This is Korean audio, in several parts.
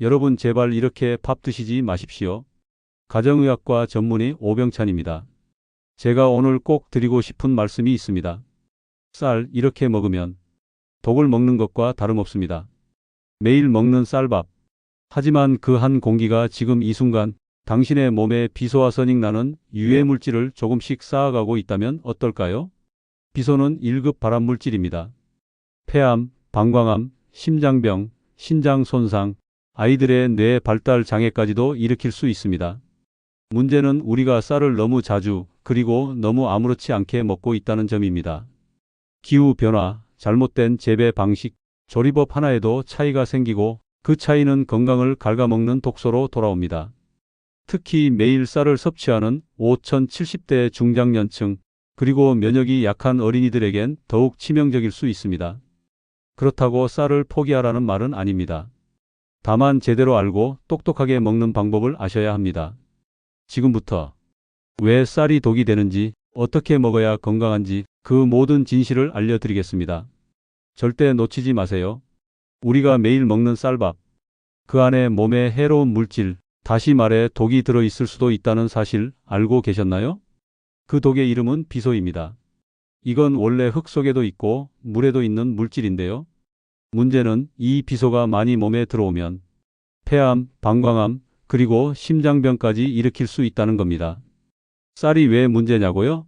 여러분 제발 이렇게 밥 드시지 마십시오. 가정의학과 전문의 오병찬입니다. 제가 오늘 꼭 드리고 싶은 말씀이 있습니다. 쌀 이렇게 먹으면 독을 먹는 것과 다름없습니다. 매일 먹는 쌀밥. 하지만 그 한 공기가 지금 이 순간 당신의 몸에 비소와 선익나는 유해물질을 조금씩 쌓아가고 있다면 어떨까요? 비소는 1급 발암물질입니다. 폐암, 방광암, 심장병, 신장 손상, 아이들의 뇌 발달 장애까지도 일으킬 수 있습니다. 문제는 우리가 쌀을 너무 자주 그리고 너무 아무렇지 않게 먹고 있다는 점입니다. 기후변화, 잘못된 재배 방식, 조리법 하나에도 차이가 생기고 그 차이는 건강을 갉아먹는 독소로 돌아옵니다. 특히 매일 쌀을 섭취하는 5070대 중장년층 그리고 면역이 약한 어린이들에겐 더욱 치명적일 수 있습니다. 그렇다고 쌀을 포기하라는 말은 아닙니다. 다만 제대로 알고 똑똑하게 먹는 방법을 아셔야 합니다. 지금부터 왜 쌀이 독이 되는지, 어떻게 먹어야 건강한지 그 모든 진실을 알려드리겠습니다. 절대 놓치지 마세요. 우리가 매일 먹는 쌀밥, 그 안에 몸에 해로운 물질, 다시 말해 독이 들어있을 수도 있다는 사실 알고 계셨나요? 그 독의 이름은 비소입니다. 이건 원래 흙 속에도 있고 물에도 있는 물질인데요. 문제는 이 비소가 많이 몸에 들어오면 폐암, 방광암, 그리고 심장병까지 일으킬 수 있다는 겁니다. 쌀이 왜 문제냐고요?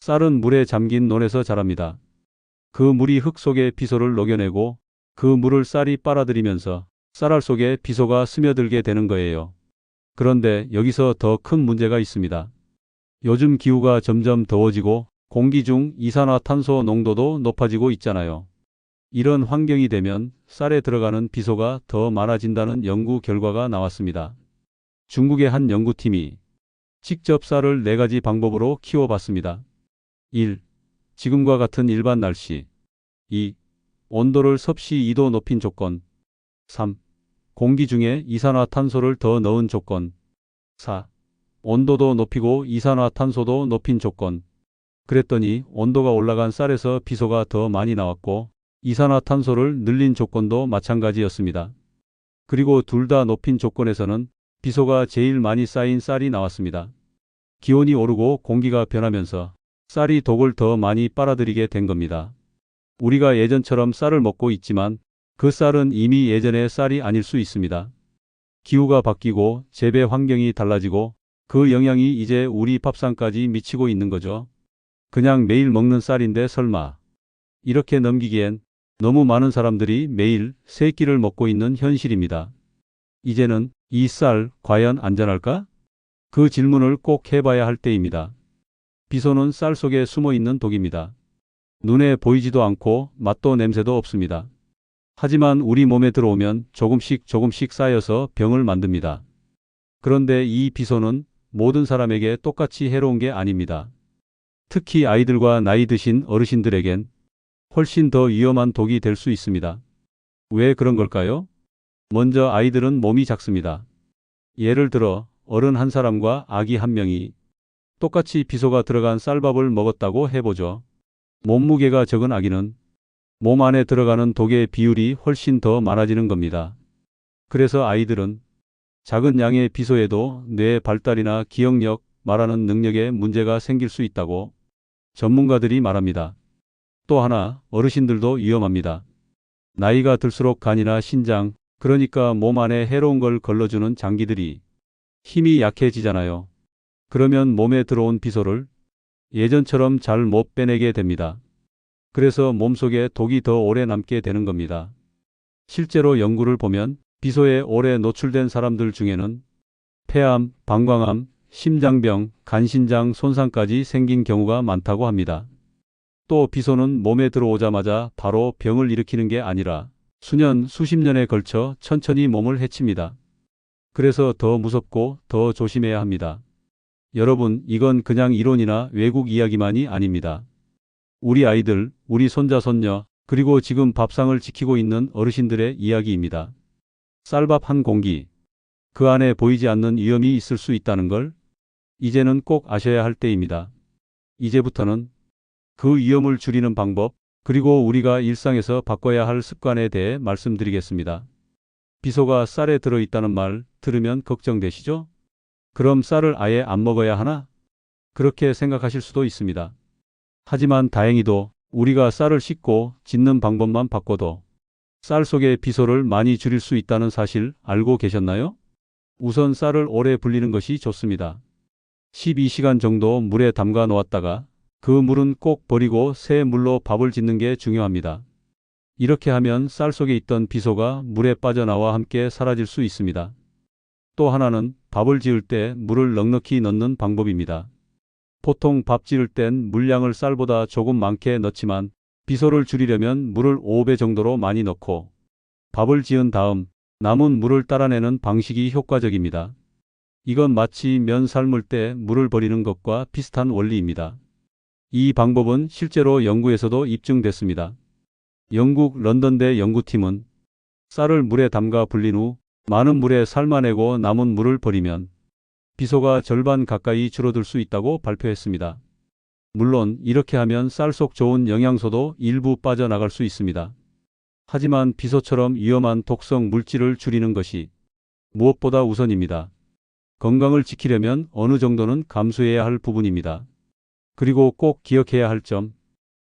쌀은 물에 잠긴 논에서 자랍니다. 그 물이 흙 속의 비소를 녹여내고 그 물을 쌀이 빨아들이면서 쌀알 속에 비소가 스며들게 되는 거예요. 그런데 여기서 더 큰 문제가 있습니다. 요즘 기후가 점점 더워지고 공기 중 이산화탄소 농도도 높아지고 있잖아요. 이런 환경이 되면 쌀에 들어가는 비소가 더 많아진다는 연구 결과가 나왔습니다. 중국의 한 연구팀이 직접 쌀을 4가지 방법으로 키워봤습니다. 1. 지금과 같은 일반 날씨. 2. 온도를 섭씨 2도 높인 조건. 3. 공기 중에 이산화탄소를 더 넣은 조건. 4. 온도도 높이고 이산화탄소도 높인 조건. 그랬더니 온도가 올라간 쌀에서 비소가 더 많이 나왔고 이산화탄소를 늘린 조건도 마찬가지였습니다. 그리고 둘 다 높인 조건에서는 비소가 제일 많이 쌓인 쌀이 나왔습니다. 기온이 오르고 공기가 변하면서 쌀이 독을 더 많이 빨아들이게 된 겁니다. 우리가 예전처럼 쌀을 먹고 있지만 그 쌀은 이미 예전의 쌀이 아닐 수 있습니다. 기후가 바뀌고 재배 환경이 달라지고 그 영향이 이제 우리 밥상까지 미치고 있는 거죠. 그냥 매일 먹는 쌀인데 설마. 이렇게 넘기기엔 너무 많은 사람들이 매일 3끼를 먹고 있는 현실입니다. 이제는 이 쌀 과연 안전할까? 그 질문을 꼭 해봐야 할 때입니다. 비소는 쌀 속에 숨어 있는 독입니다. 눈에 보이지도 않고 맛도 냄새도 없습니다. 하지만 우리 몸에 들어오면 조금씩 쌓여서 병을 만듭니다. 그런데 이 비소는 모든 사람에게 똑같이 해로운 게 아닙니다. 특히 아이들과 나이 드신 어르신들에겐 훨씬 더 위험한 독이 될 수 있습니다. 왜 그런 걸까요? 먼저 아이들은 몸이 작습니다. 예를 들어 어른 한 사람과 아기 한 명이 똑같이 비소가 들어간 쌀밥을 먹었다고 해보죠. 몸무게가 적은 아기는 몸 안에 들어가는 독의 비율이 훨씬 더 많아지는 겁니다. 그래서 아이들은 작은 양의 비소에도 뇌 발달이나 기억력, 말하는 능력에 문제가 생길 수 있다고 전문가들이 말합니다. 또 하나, 어르신들도 위험합니다. 나이가 들수록 간이나 신장, 그러니까 몸 안에 해로운 걸 걸러주는 장기들이 힘이 약해지잖아요. 그러면 몸에 들어온 비소를 예전처럼 잘 못 빼내게 됩니다. 그래서 몸속에 독이 더 오래 남게 되는 겁니다. 실제로 연구를 보면 비소에 오래 노출된 사람들 중에는 폐암, 방광암, 심장병, 간신장 손상까지 생긴 경우가 많다고 합니다. 또 비소는 몸에 들어오자마자 바로 병을 일으키는 게 아니라 수년, 수십 년에 걸쳐 천천히 몸을 해칩니다. 그래서 더 무섭고 더 조심해야 합니다. 여러분, 이건 그냥 이론이나 외국 이야기만이 아닙니다. 우리 아이들, 우리 손자, 손녀, 그리고 지금 밥상을 지키고 있는 어르신들의 이야기입니다. 쌀밥 한 공기, 그 안에 보이지 않는 위험이 있을 수 있다는 걸 이제는 꼭 아셔야 할 때입니다. 이제부터는 그 위험을 줄이는 방법, 그리고 우리가 일상에서 바꿔야 할 습관에 대해 말씀드리겠습니다. 비소가 쌀에 들어있다는 말 들으면 걱정되시죠? 그럼 쌀을 아예 안 먹어야 하나? 그렇게 생각하실 수도 있습니다. 하지만 다행히도 우리가 쌀을 씻고 짓는 방법만 바꿔도 쌀 속의 비소를 많이 줄일 수 있다는 사실 알고 계셨나요? 우선 쌀을 오래 불리는 것이 좋습니다. 12시간 정도 물에 담가 놓았다가 그 물은 꼭 버리고 새 물로 밥을 짓는 게 중요합니다. 이렇게 하면 쌀 속에 있던 비소가 물에 빠져나와 함께 사라질 수 있습니다. 또 하나는 밥을 지을 때 물을 넉넉히 넣는 방법입니다. 보통 밥 지을 땐 물량을 쌀보다 조금 많게 넣지만 비소를 줄이려면 물을 5배 정도로 많이 넣고 밥을 지은 다음 남은 물을 따라내는 방식이 효과적입니다. 이건 마치 면 삶을 때 물을 버리는 것과 비슷한 원리입니다. 이 방법은 실제로 연구에서도 입증됐습니다. 영국 런던대 연구팀은 쌀을 물에 담가 불린 후 많은 물에 삶아내고 남은 물을 버리면 비소가 절반 가까이 줄어들 수 있다고 발표했습니다. 물론 이렇게 하면 쌀 속 좋은 영양소도 일부 빠져나갈 수 있습니다. 하지만 비소처럼 위험한 독성 물질을 줄이는 것이 무엇보다 우선입니다. 건강을 지키려면 어느 정도는 감수해야 할 부분입니다. 그리고 꼭 기억해야 할 점,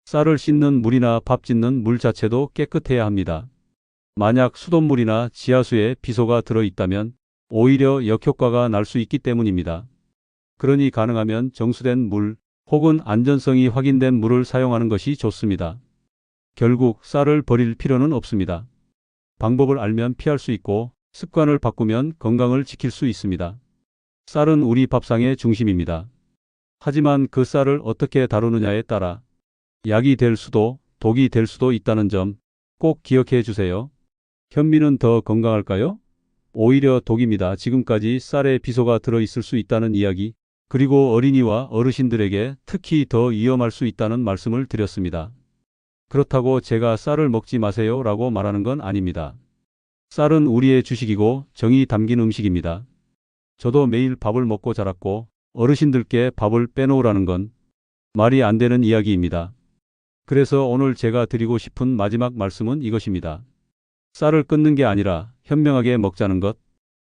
쌀을 씻는 물이나 밥 짓는 물 자체도 깨끗해야 합니다. 만약 수돗물이나 지하수에 비소가 들어있다면 오히려 역효과가 날 수 있기 때문입니다. 그러니 가능하면 정수된 물 혹은 안전성이 확인된 물을 사용하는 것이 좋습니다. 결국 쌀을 버릴 필요는 없습니다. 방법을 알면 피할 수 있고 습관을 바꾸면 건강을 지킬 수 있습니다. 쌀은 우리 밥상의 중심입니다. 하지만 그 쌀을 어떻게 다루느냐에 따라 약이 될 수도 독이 될 수도 있다는 점 꼭 기억해 주세요. 현미는 더 건강할까요? 오히려 독입니다. 지금까지 쌀에 비소가 들어있을 수 있다는 이야기, 그리고 어린이와 어르신들에게 특히 더 위험할 수 있다는 말씀을 드렸습니다. 그렇다고 제가 쌀을 먹지 마세요 라고 말하는 건 아닙니다. 쌀은 우리의 주식이고 정이 담긴 음식입니다. 저도 매일 밥을 먹고 자랐고 어르신들께 밥을 빼놓으라는 건 말이 안 되는 이야기입니다. 그래서 오늘 제가 드리고 싶은 마지막 말씀은 이것입니다. 쌀을 끊는 게 아니라 현명하게 먹자는 것.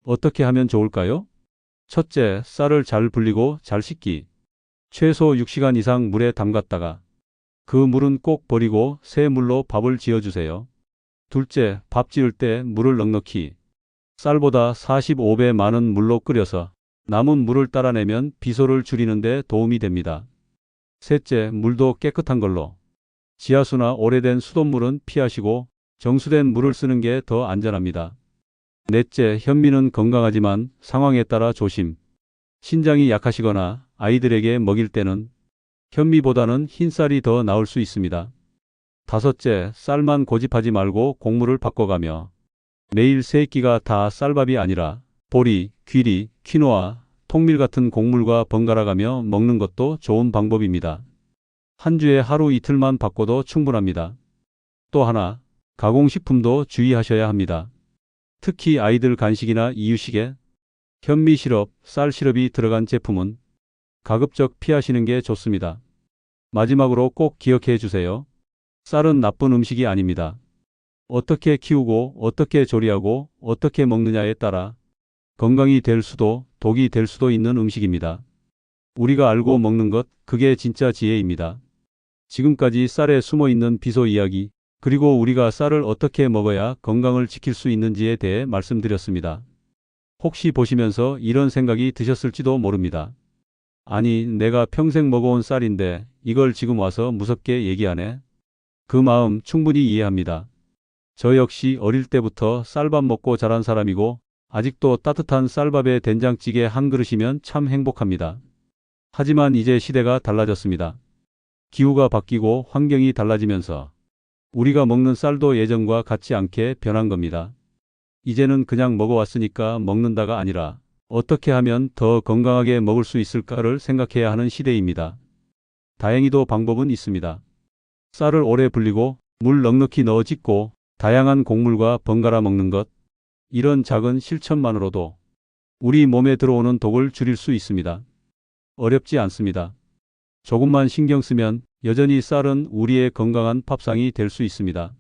어떻게 하면 좋을까요? 첫째, 쌀을 잘 불리고 잘 씻기. 최소 6시간 이상 물에 담갔다가 그 물은 꼭 버리고 새 물로 밥을 지어주세요. 둘째, 밥 지을 때 물을 넉넉히 쌀보다 45배 많은 물로 끓여서 남은 물을 따라내면 비소를 줄이는 데 도움이 됩니다. 셋째, 물도 깨끗한 걸로. 지하수나 오래된 수돗물은 피하시고 정수된 물을 쓰는 게 더 안전합니다. 넷째, 현미는 건강하지만 상황에 따라 조심. 신장이 약하시거나 아이들에게 먹일 때는 현미보다는 흰쌀이 더 나을 수 있습니다. 다섯째, 쌀만 고집하지 말고 곡물을 바꿔가며 매일 세 끼가 다 쌀밥이 아니라 보리, 귀리, 퀴노아, 통밀 같은 곡물과 번갈아가며 먹는 것도 좋은 방법입니다. 한 주에 하루 이틀만 바꿔도 충분합니다. 또 하나, 가공식품도 주의하셔야 합니다. 특히 아이들 간식이나 이유식에 현미 시럽, 쌀 시럽이 들어간 제품은 가급적 피하시는 게 좋습니다. 마지막으로 꼭 기억해 주세요. 쌀은 나쁜 음식이 아닙니다. 어떻게 키우고 어떻게 조리하고 어떻게 먹느냐에 따라 건강이 될 수도 독이 될 수도 있는 음식입니다. 우리가 알고 먹는 것, 그게 진짜 지혜입니다. 지금까지 쌀에 숨어 있는 비소 이야기, 그리고 우리가 쌀을 어떻게 먹어야 건강을 지킬 수 있는지에 대해 말씀드렸습니다. 혹시 보시면서 이런 생각이 드셨을지도 모릅니다. 아니, 내가 평생 먹어온 쌀인데 이걸 지금 와서 무섭게 얘기하네. 그 마음 충분히 이해합니다. 저 역시 어릴 때부터 쌀밥 먹고 자란 사람이고 아직도 따뜻한 쌀밥에 된장찌개 한 그릇이면 참 행복합니다. 하지만 이제 시대가 달라졌습니다. 기후가 바뀌고 환경이 달라지면서 우리가 먹는 쌀도 예전과 같지 않게 변한 겁니다. 이제는 그냥 먹어왔으니까 먹는다가 아니라 어떻게 하면 더 건강하게 먹을 수 있을까를 생각해야 하는 시대입니다. 다행히도 방법은 있습니다. 쌀을 오래 불리고 물 넉넉히 넣어 짓고 다양한 곡물과 번갈아 먹는 것. 이런 작은 실천만으로도 우리 몸에 들어오는 독을 줄일 수 있습니다. 어렵지 않습니다. 조금만 신경 쓰면 여전히 쌀은 우리의 건강한 밥상이 될 수 있습니다.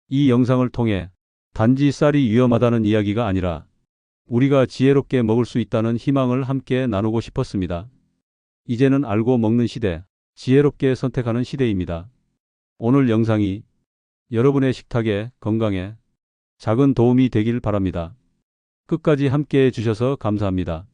이 영상을 통해 단지 쌀이 위험하다는 이야기가 아니라 우리가 지혜롭게 먹을 수 있다는 희망을 함께 나누고 싶었습니다. 이제는 알고 먹는 시대, 지혜롭게 선택하는 시대입니다. 오늘 영상이 여러분의 식탁에, 건강에 작은 도움이 되길 바랍니다. 끝까지 함께 해주셔서 감사합니다.